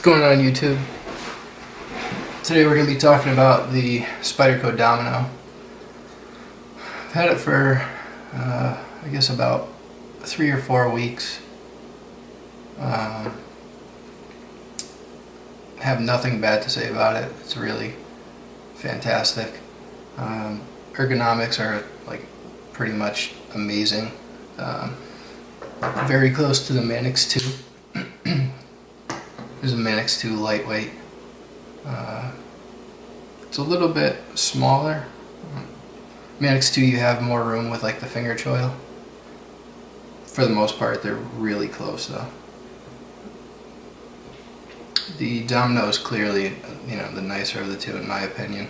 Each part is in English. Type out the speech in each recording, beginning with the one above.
going on YouTube? Today we're going to be talking about the Spyderco Domino. I've had it for I guess about 3 or 4 weeks. Have nothing bad to say about it. It's really fantastic. Ergonomics are like pretty much amazing. Very close to the Manix 2. There's a Manix 2 lightweight. It's a little bit smaller. Manix 2 you have more room with like the finger choil. For the most part they're really close though. The Domino is clearly, the nicer of the two in my opinion.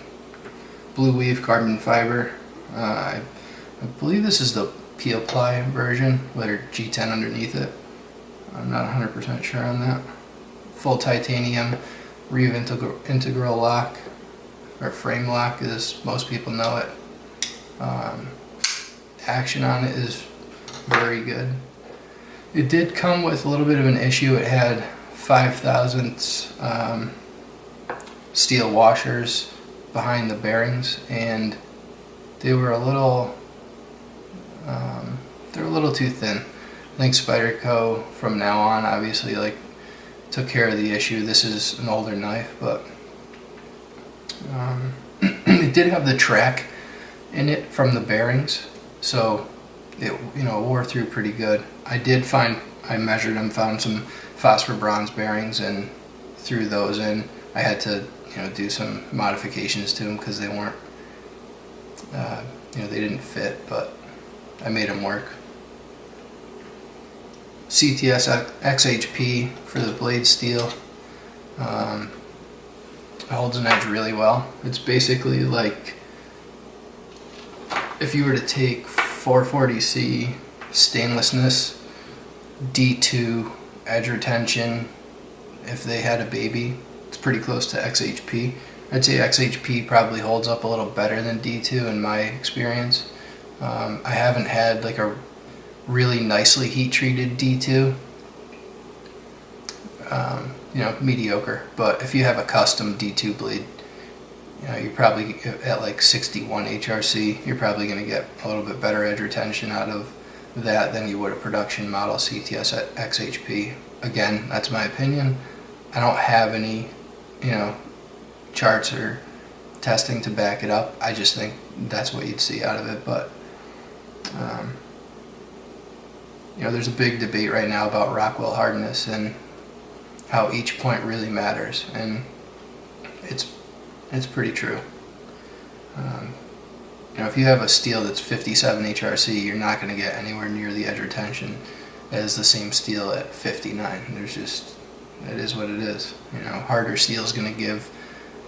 Blue weave carbon fiber. I believe this is the peel ply version with a G10 underneath it. I'm not 100% sure on that. Full titanium Reeve integral lock, or frame lock as most people know it. Action on it is very good. It did come with a little bit of an issue. It had 5/1000 steel washers behind the bearings, and they were a little too thin. I think Spyderco from now on obviously took care of the issue. This is an older knife, but it did have the track in it from the bearings, so it wore through pretty good. I measured them, found some phosphor bronze bearings, and threw those in. I had to do some modifications to them because they weren't they didn't fit, but I made them work. CTS-XHP for the blade steel. Holds an edge really well. It's basically like if you were to take 440C stainlessness, D2 edge retention, if they had a baby, it's pretty close to XHP. I'd say XHP probably holds up a little better than D2 in my experience. I haven't had like a really nicely heat treated D2. Mediocre, but if you have a custom D2 blade, you're probably at like 61 HRC, you're probably going to get a little bit better edge retention out of that than you would a production model CTS-XHP. Again, that's my opinion. I don't have any, charts or testing to back it up. I just think that's what you'd see out of it, but there's a big debate right now about Rockwell hardness and how each point really matters, and it's pretty true. If you have a steel that's 57 HRC, you're not going to get anywhere near the edge retention as the same steel at 59. It is what it is. Harder steel is going to give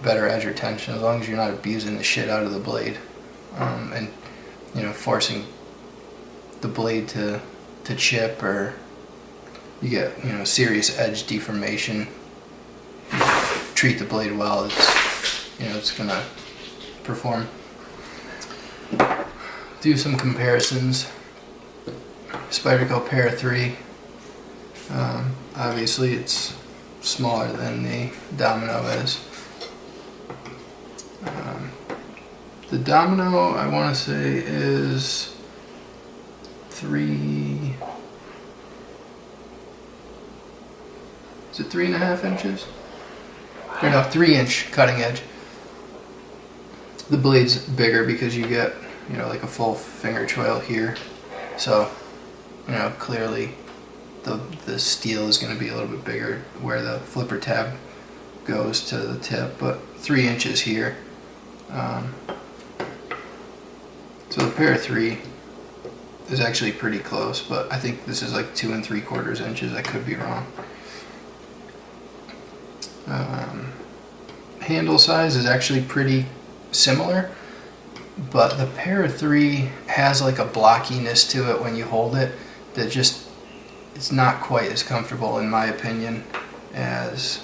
better edge retention as long as you're not abusing the shit out of the blade, and forcing the blade to chip, or you get serious edge deformation. Treat the blade well, it's gonna perform. Do some comparisons. Spyderco Para 3. Obviously it's smaller than the Domino is. The Domino, I want to say, is 3.5 inches? Or no, 3-inch cutting edge. The blade's bigger because you get, like a full finger choil here. So, clearly the steel is going to be a little bit bigger where the flipper tab goes to the tip, but 3 inches here. So the Para 3 is actually pretty close, but I think this is like 2 3/4 inches. I could be wrong. Handle size is actually pretty similar, but the Para 3 has like a blockiness to it when you hold it that it's not quite as comfortable in my opinion as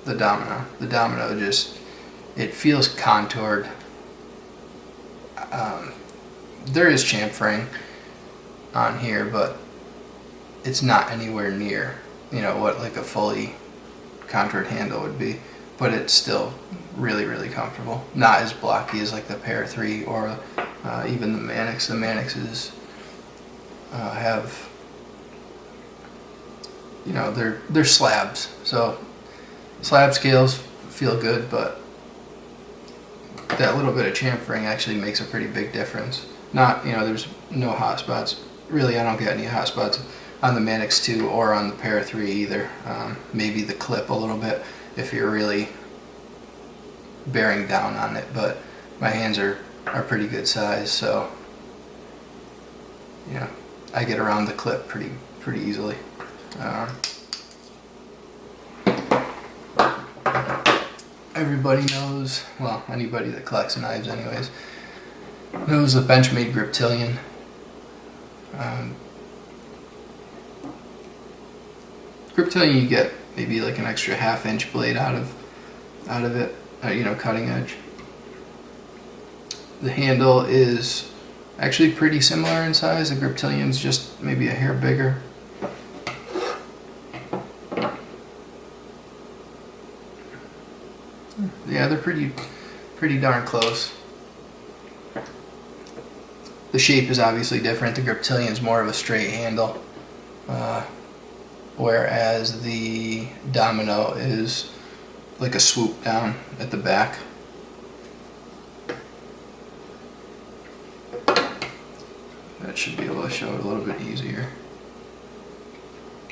the Domino. The Domino it feels contoured. There is chamfering on here, but it's not anywhere near what like a fully contoured handle would be, but it's still really, really comfortable. Not as blocky as like the Pair 3 or even the Manix. The Manixes have, you know, they're slabs, so slab scales feel good, but that little bit of chamfering actually makes a pretty big difference. Not, you know, there's no hot spots. Really, I don't get any hot spots on the Manix 2 or on the Pair 3 either. Maybe the clip a little bit if you're really bearing down on it, but my hands are pretty good size, so you know, I get around the clip pretty easily. Everybody knows, well, anybody that collects knives anyways, knows the Benchmade Griptilian. Griptilian, you get maybe like an extra half-inch blade out of it, you know, cutting edge. The handle is actually pretty similar in size. The Griptilian's just maybe a hair bigger. Yeah, they're pretty darn close. The shape is obviously different. The Griptilian's more of a straight handle, whereas the Domino is like a swoop down at the back. That should be able to show it a little bit easier.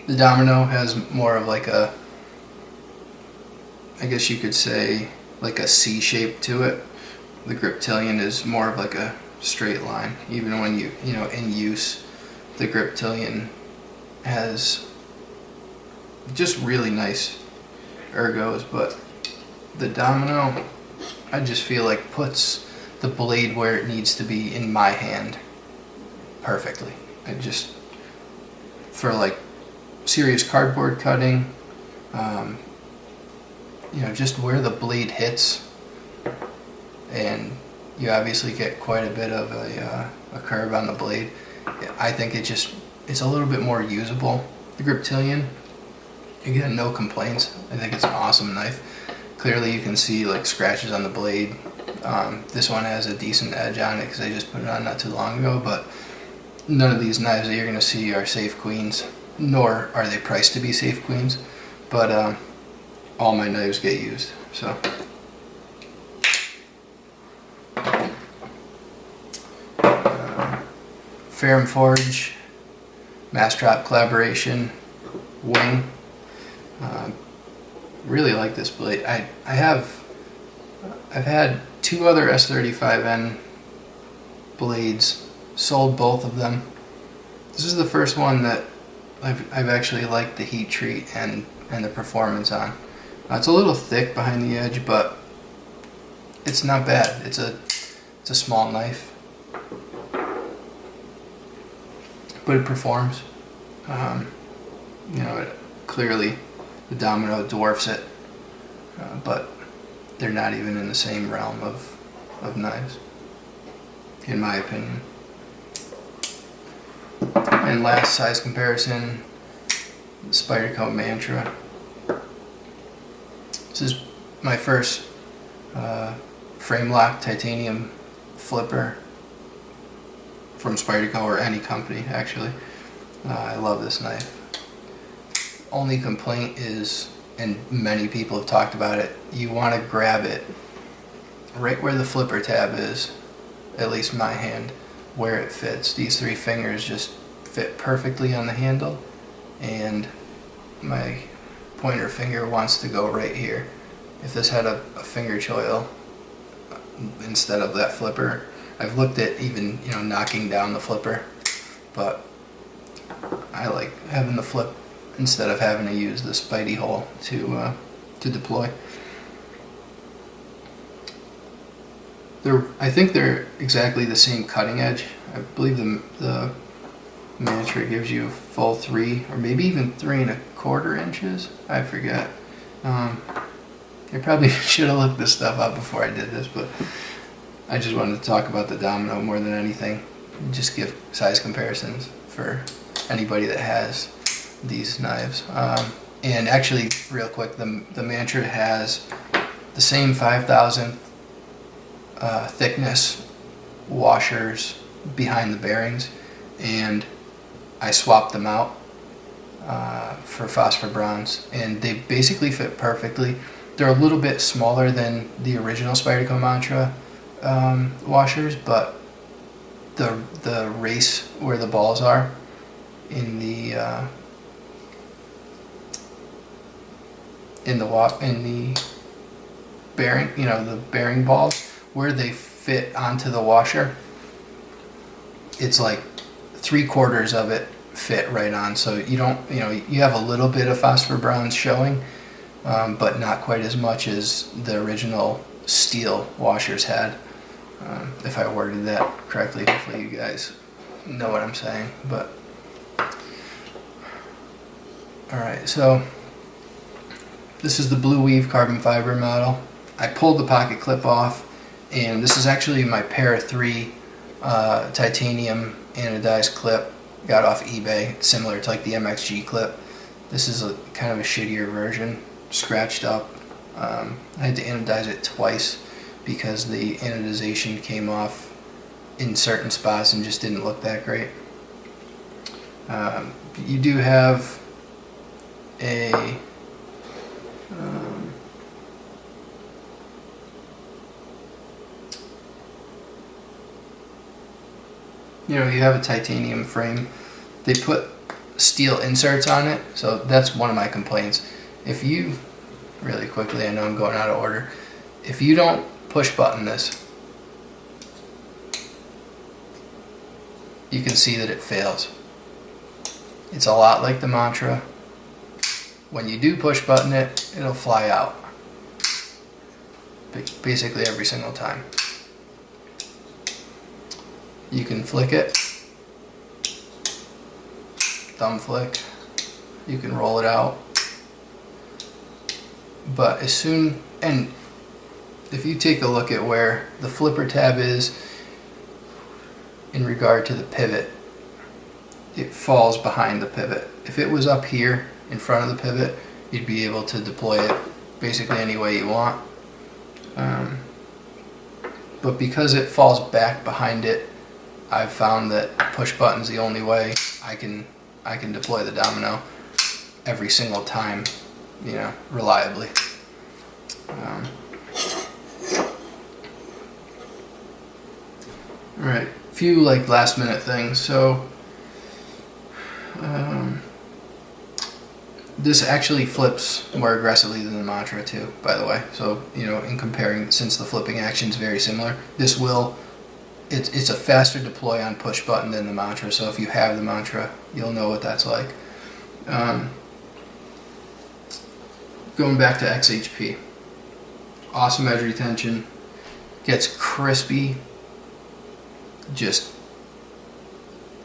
The Domino has more of like a, I guess you could say, like a C shape to it. The Griptilian is more of like a straight line. Even when you know, in use, the Griptilian has just really nice ergos, but the Domino, I just feel like puts the blade where it needs to be in my hand perfectly. I just, for like serious cardboard cutting, you know, just where the blade hits, and you obviously get quite a bit of a curve on the blade. I think it's a little bit more usable. The Griptilian, again, no complaints. I think it's an awesome knife. Clearly you can see like scratches on the blade. This one has a decent edge on it because I just put it on not too long ago, but none of these knives that you're going to see are safe queens, nor are they priced to be safe queens, but all my knives get used, so. Ferrum Forge, Mass Drop collaboration, wing. Really like this blade. I've had two other S35N blades, sold both of them. This is the first one that I've actually liked the heat treat and the performance on. It's a little thick behind the edge, but it's not bad. It's a small knife, but it performs. You know, clearly the Domino dwarfs it, but they're not even in the same realm of knives, in my opinion. And last size comparison, the Spyderco Mantra. This is my first frame lock titanium flipper from Spyderco, or any company actually. I love this knife. Only complaint is, and many people have talked about it, you want to grab it right where the flipper tab is, at least my hand, where it fits. These three fingers just fit perfectly on the handle, and my pointer finger wants to go right here. If this had a finger choil instead of that flipper, I've looked at even, you know, knocking down the flipper, but I like having the flip instead of having to use the Spidey hole to deploy. I think they're exactly the same cutting edge. I believe the Mantra gives you a full 3, or maybe even 3 1/4 inches. I forget. I probably should have looked this stuff up before I did this, but I just wanted to talk about the Domino more than anything. Just give size comparisons for anybody that has these knives. And actually, real quick, the Mantra has the same 5,000 thickness washers behind the bearings, and I swapped them out for phosphor bronze, and they basically fit perfectly. They're a little bit smaller than the original Spyderco Mantra washers, but the race where the balls are in the bearing, the bearing balls where they fit onto the washer, it's like 3/4 of it fit right on. So you don't, you have a little bit of phosphor bronze showing, but not quite as much as the original steel washers had. If I worded that correctly, hopefully you guys know what I'm saying. But alright, so this is the Blue Weave carbon fiber model. I pulled the pocket clip off, and this is actually my pair 3 titanium anodized clip. Got off eBay. It's similar to like the MXG clip. This is a kind of a shittier version, scratched up. I had to anodize it twice because the anodization came off in certain spots and just didn't look that great. You do have a you have a titanium frame. They put steel inserts on it, so that's one of my complaints. If you, really quickly, I know I'm going out of order, if you don't push button this, you can see that it fails. It's a lot like the Mantra. When you do push button it, it'll fly out. Basically every single time. You can flick it, thumb flick, you can roll it out, but as soon, and if you take a look at where the flipper tab is in regard to the pivot, it falls behind the pivot. If it was up here in front of the pivot, you'd be able to deploy it basically any way you want, but because it falls back behind it, I've found that push button's the only way I can deploy the Domino every single time, reliably. Alright, a few like last minute things. So this actually flips more aggressively than the Mantra too, by the way. So, in comparing, since the flipping action is very similar, this will, it's a faster deploy on push button than the Mantra, so if you have the Mantra, you'll know what that's like. Going back to XHP, awesome edge retention, gets crispy, just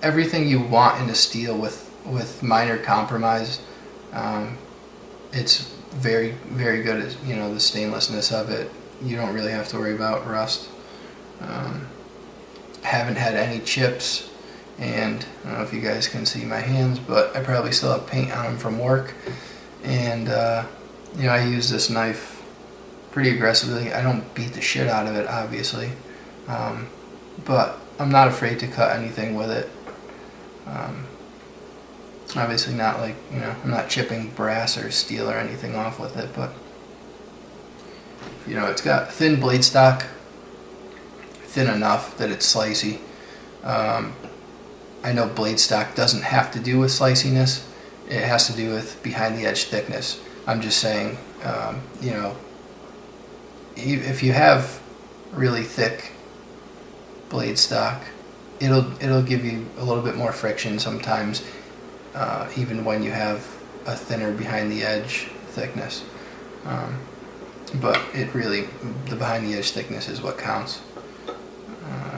everything you want in a steel with minor compromise. It's very, very good at, the stainlessness of it. You don't really have to worry about rust. Haven't had any chips, and I don't know if you guys can see my hands, but I probably still have paint on them from work. And I use this knife pretty aggressively. I don't beat the shit out of it, obviously, but I'm not afraid to cut anything with it. Obviously not like, I'm not chipping brass or steel or anything off with it, but it's got thin blade stock, thin enough that it's slicey. I know blade stock doesn't have to do with sliciness, it has to do with behind the edge thickness. I'm just saying, if you have really thick blade stock, it'll give you a little bit more friction sometimes, even when you have a thinner behind the edge thickness. But the behind the edge thickness is what counts.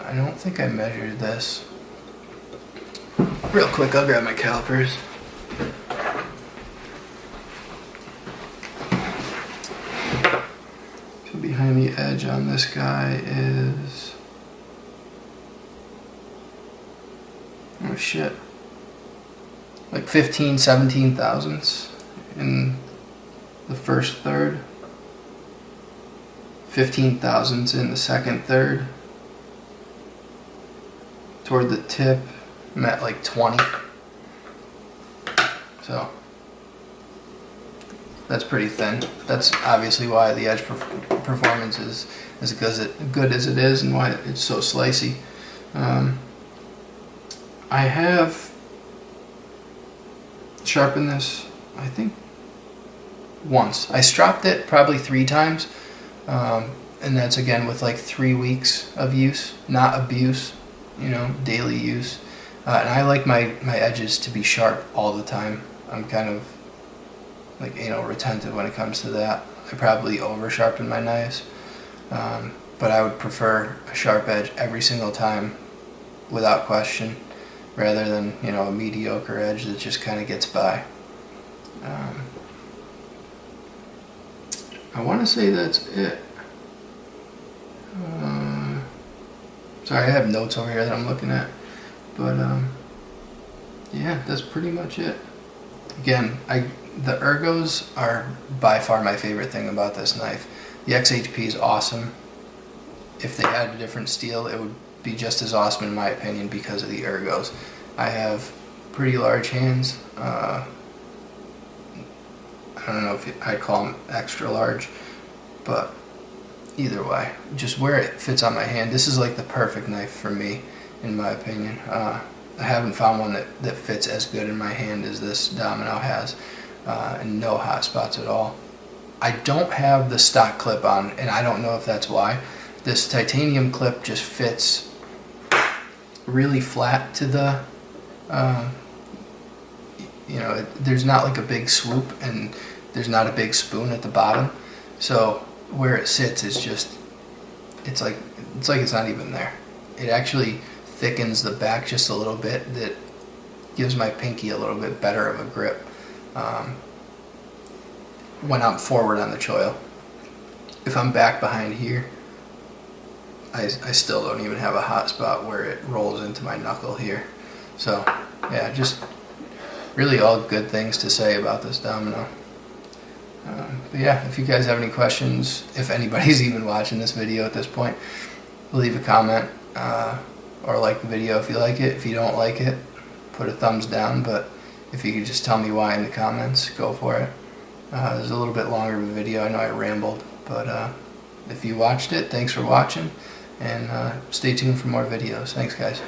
I don't think I measured this. Real quick, I'll grab my calipers. So behind the edge on this guy is, oh shit, like 15, 17 thousandths. in the first third, 15 thousandths in the second third. Toward the tip, I'm at like 20. So that's pretty thin. That's obviously why the edge performance is as good as it is, and why it's so slicey. I have sharpened this, I think, once. I stropped it probably 3 times, and that's again with like 3 weeks of use, not abuse, you know, daily use. And I like my edges to be sharp all the time. I'm kind of like anal retentive when it comes to that. I probably over sharpen my knives, but I would prefer a sharp edge every single time without question, rather than, you know, a mediocre edge that just kind of gets by. I want to say that's it. Sorry, I have notes over here that I'm looking at, but yeah, that's pretty much it. Again, the ergos are by far my favorite thing about this knife. The XHP is awesome. If they had a different steel, it would be just as awesome in my opinion because of the ergos. I have pretty large hands. I don't know if I'd call them extra large, but either way, just where it fits on my hand, this is like the perfect knife for me, in my opinion. I haven't found one that fits as good in my hand as this Domino has, and no hot spots at all. I don't have the stock clip on, and I don't know if that's why. This titanium clip just fits really flat to the, you know, there's not like a big swoop, and there's not a big spoon at the bottom. So where it sits is just, it's like it's not even there. It actually thickens the back just a little bit. That gives my pinky a little bit better of a grip when I'm forward on the choil. If I'm back behind here, I still don't even have a hot spot where it rolls into my knuckle here. So yeah, just really all good things to say about this Domino. But yeah, if you guys have any questions, if anybody's even watching this video at this point, leave a comment, or like the video if you like it. If you don't like it, put a thumbs down, but if you could just tell me why in the comments, go for it. This is a little bit longer of a video. I know I rambled, but if you watched it, thanks for watching, and stay tuned for more videos. Thanks, guys.